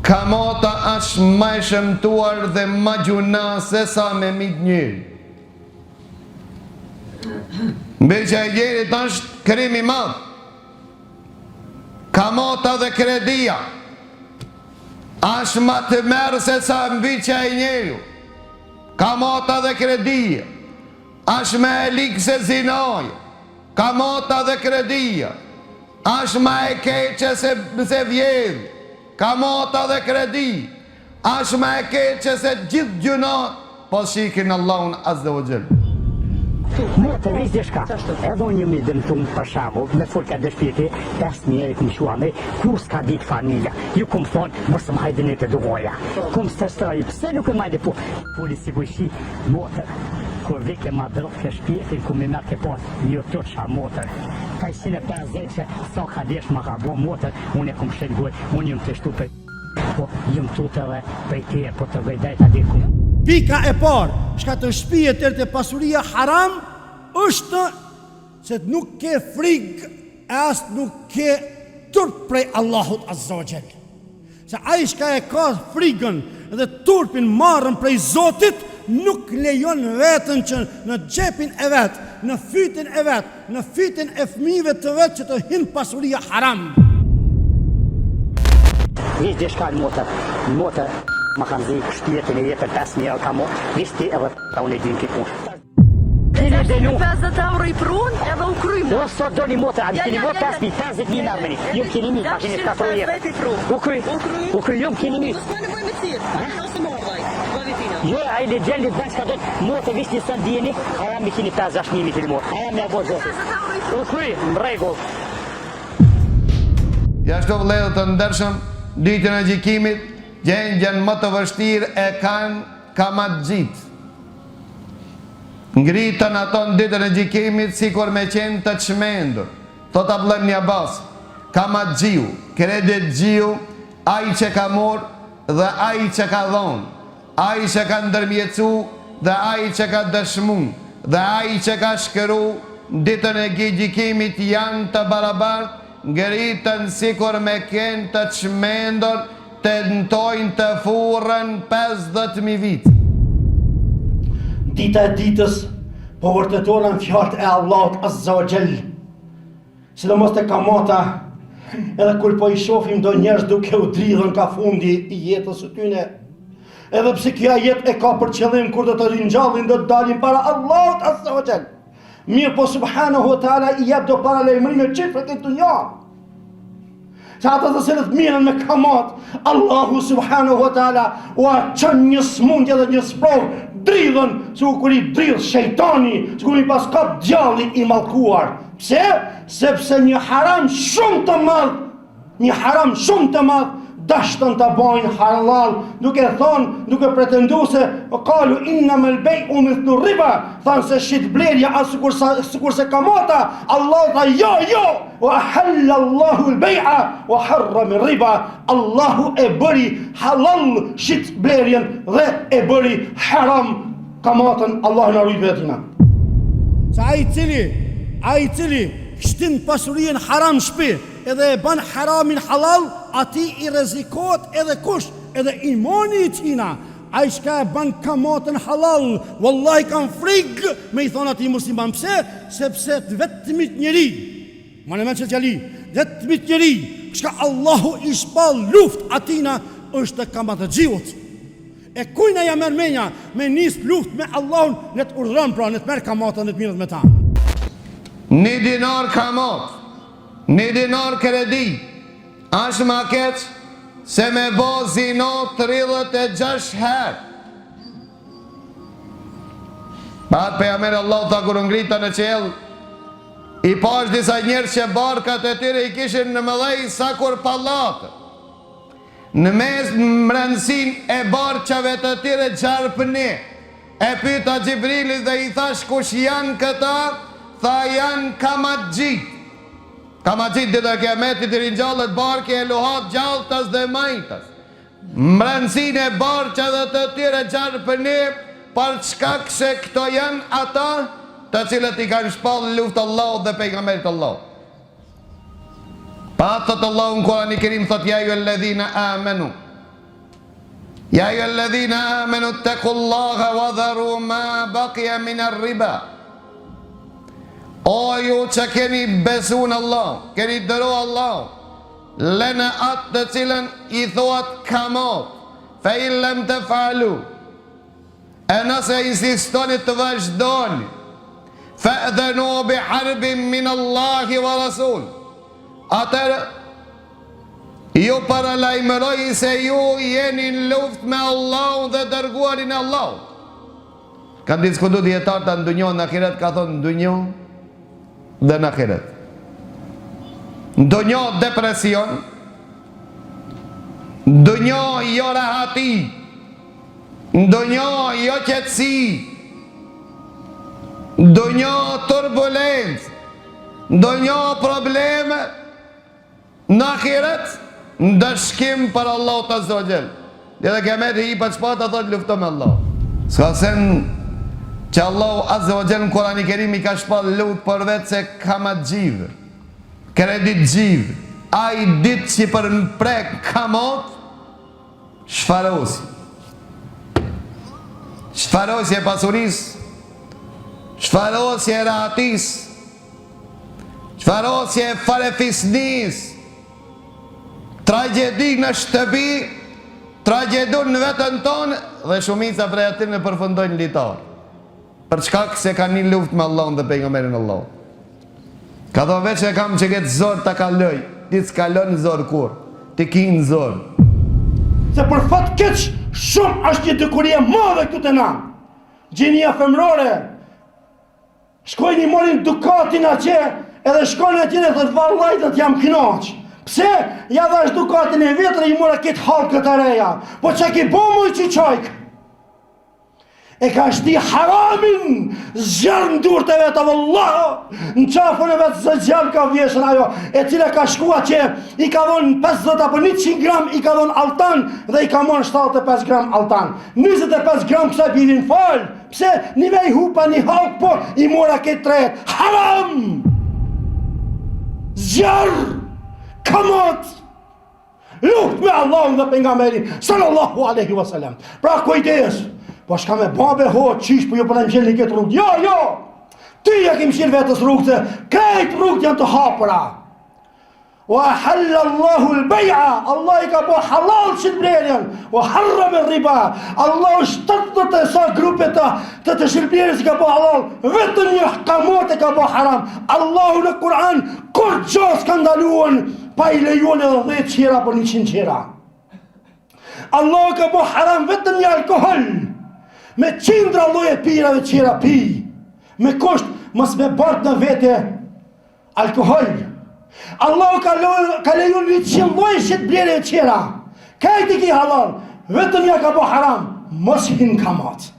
kamata është më e shëmtuar dhe më gjuna se sa me mit njëri. Mbi që e gjerit është krimi madh. Kamata dhe kredia është më të merë se sa mbi që e njëri. Kamata dhe kredia është më e likë se zinaj. Kamata dhe kredia është më e keqe se vjedh. Kamata dhe kredi është më e keqe se gjithë gjunat, po shikin Allahun azza wa jall. Motë vizë dhe shka, edhe unë jemi dhe më thumë për shamull, me folka dhe shpiti, 5.000 e këmë shuame, kur s'ka ditë familja, ju këmë thonë, mërë më hajdin e të duvoja, këmë së të shtëraj, pëse nuk e majde po, polisi bujshi, motër, kur vike ma drofë ke shpjetin, ku me merke pas, jo të qa motër, ka 150 që sa ka desh ma ka bo motër, unë e këmë shengoj, unë jëmë të shtupe, po jëmë tute dhe pejtje, po të vejdajta dhe këmë. Pika e parë, shka të shpijet të pasuria haram, është se nuk ke frikë, as nuk ke turp prej Allahut azza wa jall. Se ai shka e ka frikën dhe turpin marrën prej Zotit, nuk lejon vetën që në xhepin e vet, në fytin e vet, në fytin e fëmijëve të vet që të hinë pasuria haram. Vishë dhe shka në motër, ma kanë zi shpjetin e jetër 5.000 euro ka mo, vishti edhe ta unë e din këtë punë. Dhe 50 euro i prun edhe u krymë. Do sot do një motër, a një keni motër 50.000 nërmeni, jumë keni mitë, ma keni 4 jetë. U kry, jumë keni mitë. S'ka nevoj me cirë, ose mordaj, vavitina. Jo, a i le gjellit dhe s'ka do të motër vishti së ndjeni, a jam me keni 50.000 të një motër, a jam me abo zotit. U kry, më regull. Jashtu vëllezër të ndershëm, ditën e gjykimit, gjendjen më të vështirë e kanë kamaxhit. Ngritën ato në ditën e gjykimit sikur me qenë të çmendur. Thot Abdullah ibn Abbas, kamaxhiu, kreditxhiu, ai që ka morë dhe ai që ka dhonë, ai që ka ndërmjetësu dhe ai që ka dëshmu, dhe ai që ka shkëru, ditën e gjykimit janë të barabartë, ngritën sikur me qenë të çmendur, tentojnë të furrën 50.000 vit. Dita e ditës, po vërtetonën fjalët e Allahut azza wa jall. Sidomos te kamata, edhe kur po i shohim do njerëz duke u dridhur ka fundi i jetës së tyre. Edhe pse kjo jetë e ka për qëllim kur do të ringjallin, do të dalin para Allahut azza wa jall. Mirë po subhanahu wa taala i jep do para lajmërinë çifrat e dunja. Se ata të cilët mirën me kamat, Allahu subhanahu wa taala u çon një smundje dhe një sprovë, dridhën, sikur kur i dridh shejtani, sikur i pas kap djalli i mallkuar. Pse? Sepse një haram shumë të madh, dashtën të bojnë halal, duke thonë, duke pretendu se kalu innamal bay'u mithlu riba, thanë se shit blerja as sikur se kamata, Allah tha jo, wa ahalla Allahu al-bay'a wa harrama riba, Allahu e bëri halal shit blerjen dhe e bëri haram kamatën, Allah në rujtë vetina. Se ai cili shtin pasurien haram shpi, edhe e ban haramin halal, ati i rezikot edhe kush, edhe imani i tina. Ai shka e ban kamatën halal, wallahi kam frikë me i thonë ati musliman. Pse? Sepse të vetëmit njeri, ma në menë që t'jali, vetëmit njeri, shka Allahu i shpal luft atina, është kamatë gjivot. E kujna ja merë menja, me nis luft me Allahun, në të urdhën pra, në të merë kamatën, në të mirët me ta. 1 dinar kamat, 1 dinar kredi, është ma keq se me bo zino 36 herë. Pat pejgamberi Allah ta kur ngrita në qell, i pash disa njerëz që barkat e tyre i kishin në mëdhej sa kur pallatë. Në mes mbrëmsin e barqave të tyre gjarpëni, e pyeta Xhibrili dhe i thash kush janë këta? Tha janë kamaxhit. Kamaxhit dhe kiametit i rinjallet barke e luhat gjalltas dhe majtas. Mbrëmsin e barqave të tyre gjarpëni, për shkak se këto janë ata të cilët i kanë shpallë luftë Allahut dhe pejgamberit Allahut. Pa thot Allahu në Kur'anin e Kerim thot ja ju alladhina amanu Ja ju alladhina amanu ittaqullaha wa dharu ma baqiya min ar-riba. O ju që keni besu në Allah, keni dëru Allah, lënë atë të cilën i thuat kamot, fe illem të falu, e nëse insistoni të vazhdoni, fe edhenu bi harbin min Allahi wa Rasul, atër ju paralajmëroj se ju jeni në luft me Allah dhe dërguarin Allah. Kam diskutu djetarta në dunjo, në akiret ka thonë në dunjo dhe në akiret. Në dunjo depresion, në dunjo jo rahati, në dunjo jo qetësi, në dunjo turbulencë, në dunjo probleme, në akiret në dëshkim për Allah të zogjel. Dhe dhe kemet i për qëpa të thot lufto me Allah. Ska sen që Allah Azza në Kurani Kerim i ka shpal lut për vetë se kamat gjivë, kredit gjivë, a i ditë që për në prek kamot, shfarosi. Shfarosi e pasuris, shfarosi e rahatis, shfarosi e farefisnis, tragedi në shtëpi, tragedun në vetën tonë, dhe shumica prej aty në përfundojnë litar. Për çkak se ka një luft me Allahun dhe pejgamberin Allah. Ka thonë veç e kam që këtë zorë të kaloj, ti s'kalon zorë kur, ti ki në zorë. Se për fat keq, shumë është një dëkurie madhe këtu të na. Gjinia femrore, shkojnë i morin dukatin atje, edhe shkojnë atje dhe të vallajtët jam knaq. Pse? Ja dhe është dukatin e vetër i mora këtë halë këtë areja. Po që ki bo mu i qiqajk? E ka shti haramin zjarë në dur të vetë, vëllah, në qafën e vetë zë zjarë ka vjeshën ajo, e cile ka shkua që i ka dhonë 50 apo 100 gram, i ka dhonë altan dhe i ka monë 75 gram altan. 25 gram kësa bivin falë, pse një me i hupa një halk, po i mora këtë trejet. Haram! Zjarë! Kamot! Luft me Allahun dhe pejgamberin sallallahu alaihi wasallam. Pra kujdes, po shka me babe ho, qish po ju përna mqel një këtë rrugë. Jo! Ty ja kim qil vetës rrugë, krejt rrugë janë të hapëra. Wa halla Allahu al-bay'a, Allah i ka po halal shilblerjen, wa harram ar-riba. Allah shtatët e sa grupe të shilblerjes i ka po halal, vetëm një kamot e ka po haram. Allahu në Kur'an kur gjo s'ka ndaluan pa i lejuan edhe 10 qera për 100 qera. Allah ka po haram vetëm një alkohol, me qindra lloje pirave qera pi, me kusht mos me bart në vete alkohol. Allah ka lejuar 100 lloje shitblerje qera. Kajti ki halal, vetëm ja ka po haram, mos hin kamat.